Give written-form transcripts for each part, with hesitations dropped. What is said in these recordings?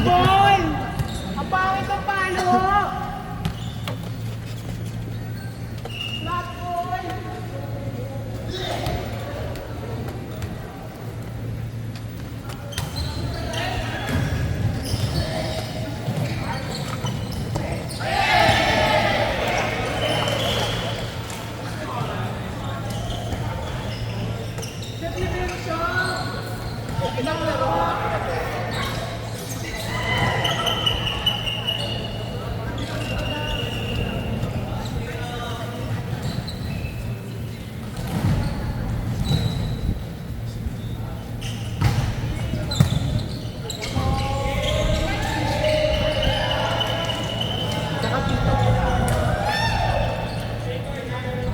ball! Ang pangit ang palo! Flat ball! Ilang laro?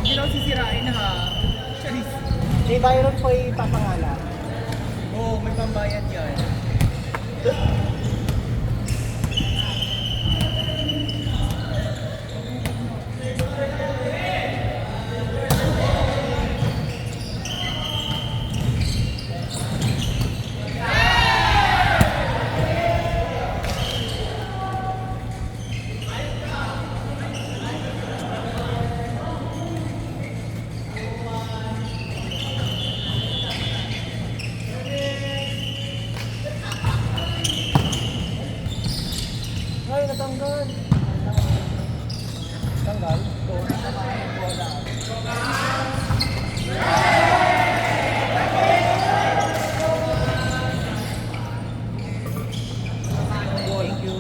Hindi daw sisirain ha. Charis. Di Byron po ipapangalan. Oo, may pambayad yan. Ay, natanggal. Tanggal? Thank you.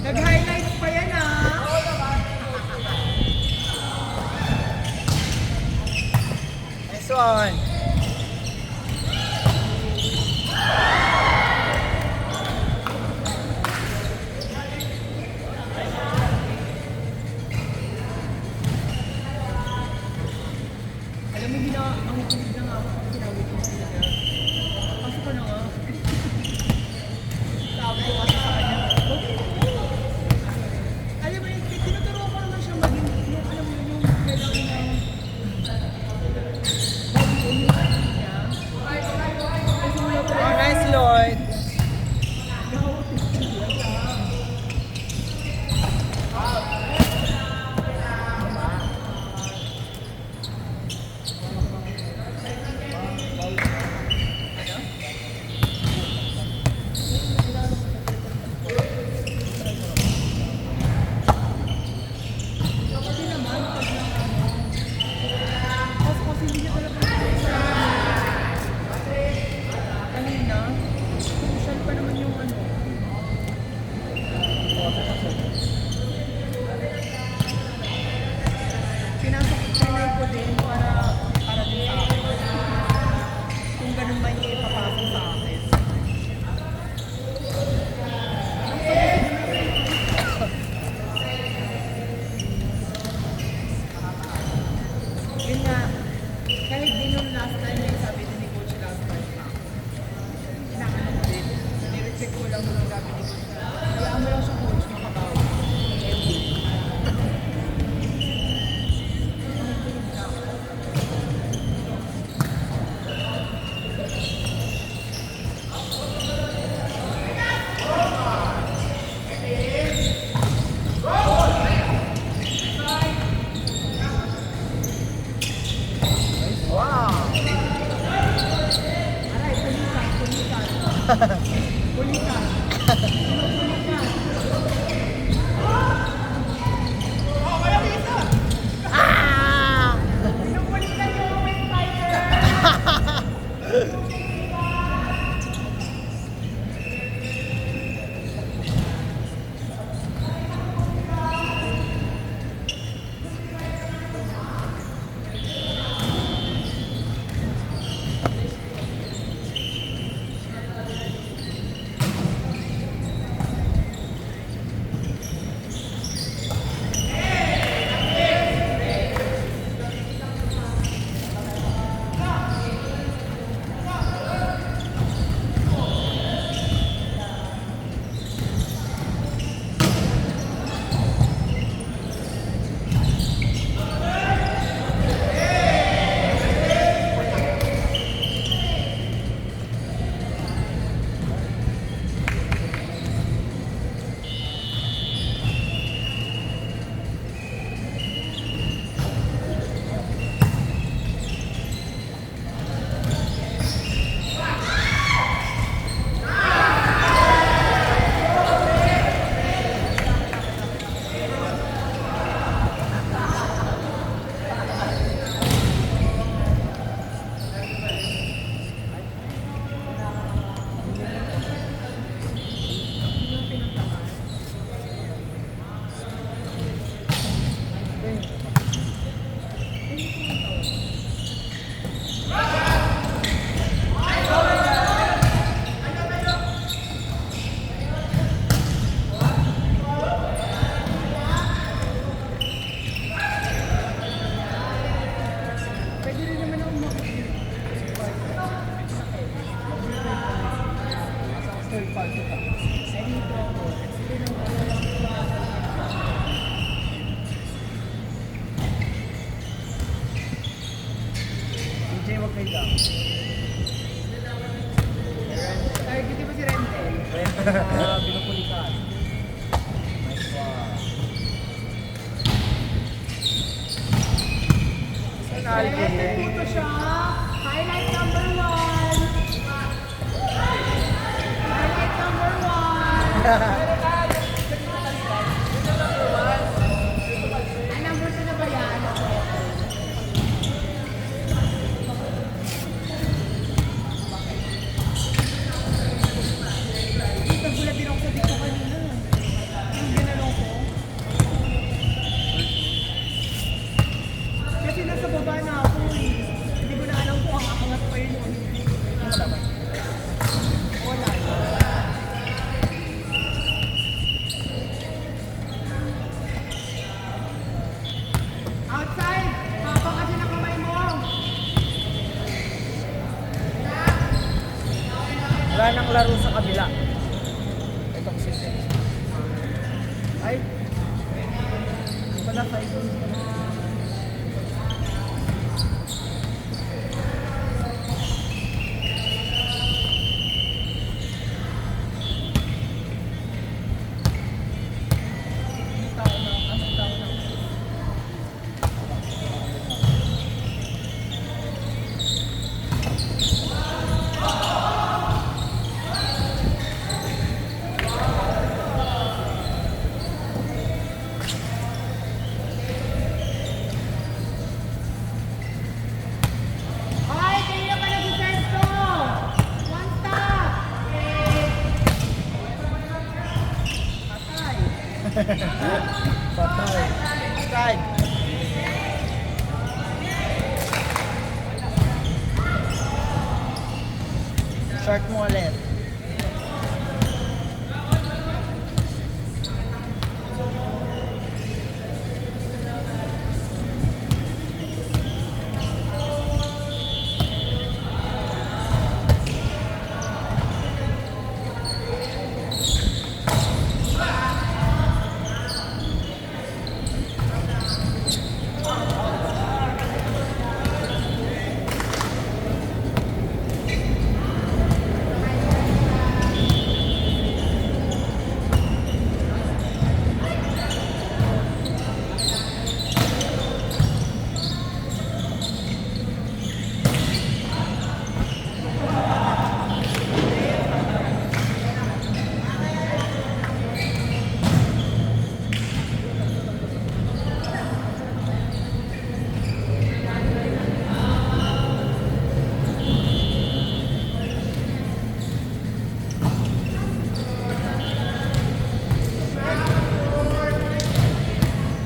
Nag-highlights pa yan Nice one. Alam mo, ang hinig na nga ako. Tinawid ko sila. Pasok ka na nga. Sabi ko kasi sa kanya. Alam mo, tinuturuan ko naman siya maging, alam mo, yung kailangan niya. Oh, nice Lloyd. Kanina, social pa naman yung ano. Pinasok ko din para din sa akin. Kung ganun ba niya ipapasok sa akin. Yun nga, kahit din yung last time yung sabi din ni Coach last time na, inaano ko din, nirecheck ko lang yung sabi ni Coach na, kaya mo lang siya Coach makabawa. Wow. Aray, pulikan. Pulikan. Ah! Pinupulikan yung West Tiger. third party ka. Ganito ako. Sige nung DJ, wag kayo lang. Target mo si Rentel. Binupulikan. Nice one. Sanali ko Rentel puto siya. Highlight number 1. Highlight number 1. Ay, number 2 na ba yan? Nagulat din ako sa dito kanina. Yung ginanong ko. Kasi nasa baba na ako eh. Hindi ko na alam kung aangat pa yun o hindi. Wala. Outside! Papa kasi na kamay mo! Wala nang laro sa kabila. Ito kasi siya. Ay! Wala kayo. Ay, kaya ka nag-sesto! One stop! Patay! Patay. Strike. Short mo ulit.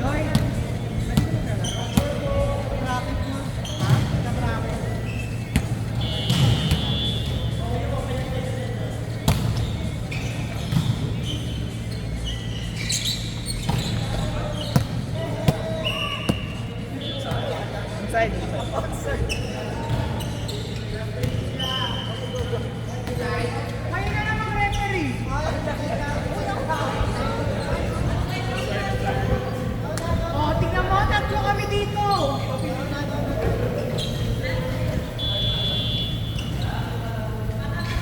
Loy! Rapid mo. Ha? Nag-rapid. Inside. Kayo na namang referee! Oh, tingnan mo, tatlo kami dito!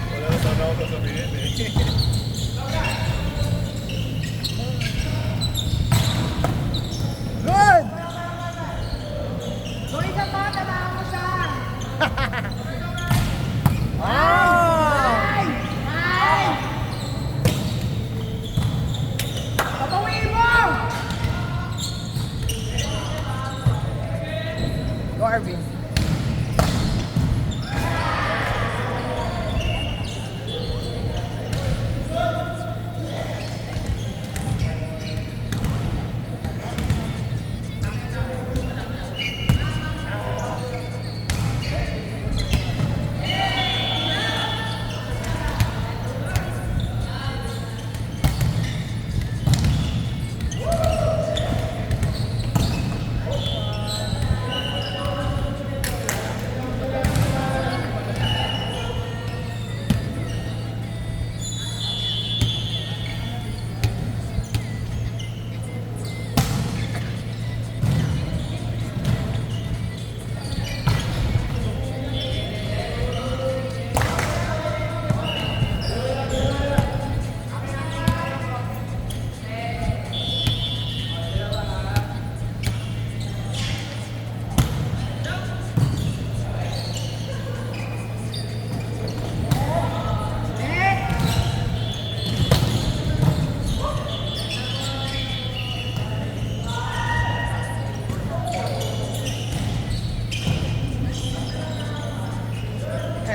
Wala na sana ako sasabihin eh. Good! So, isa pa, tanahan mo siya! Ah! Ay! Ay! Papawiin mo! Go, Arvin.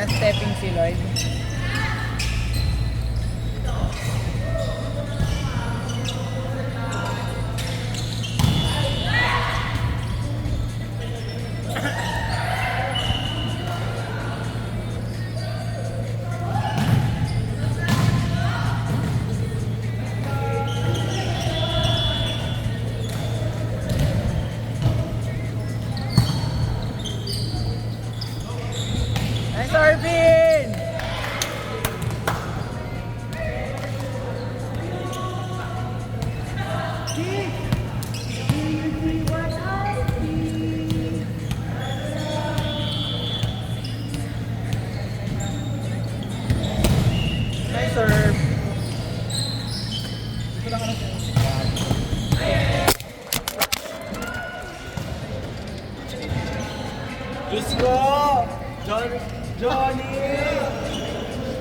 stepping si Lloyd. Nice, Arvin! Nice serve. Diyos ko! Johnny!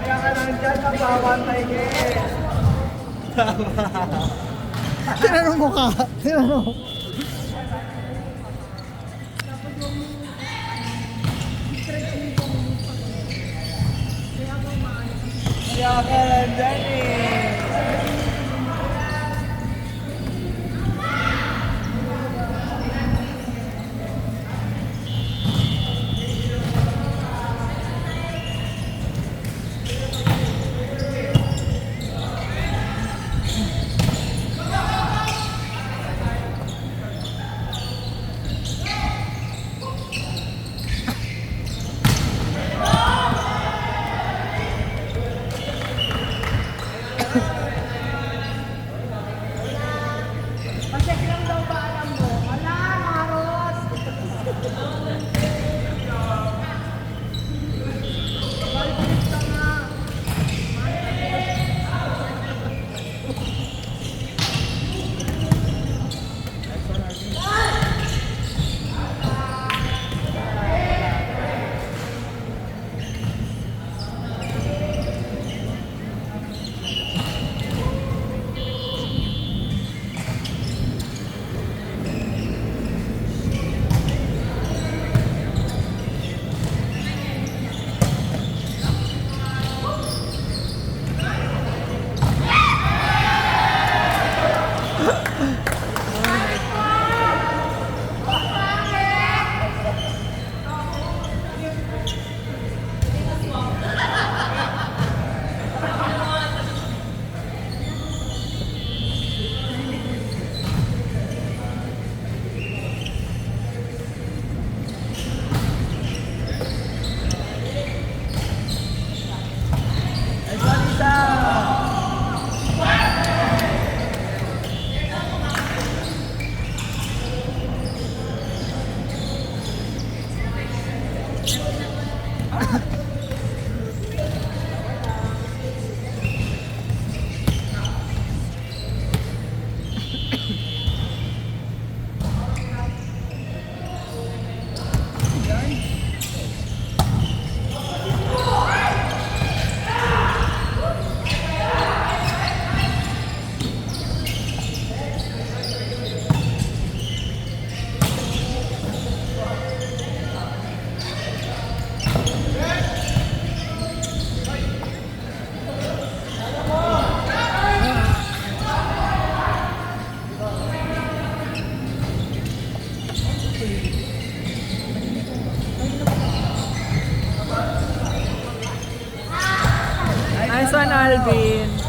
Kaya ka lang dyan, nagbabantay ka eh. Tinanong mo ka. Tinanong. Kaya ka lang dyan eh. Pasek lang daw ba alam mo? Wala, Maros! Balik ka nga. Nice one, Alvin.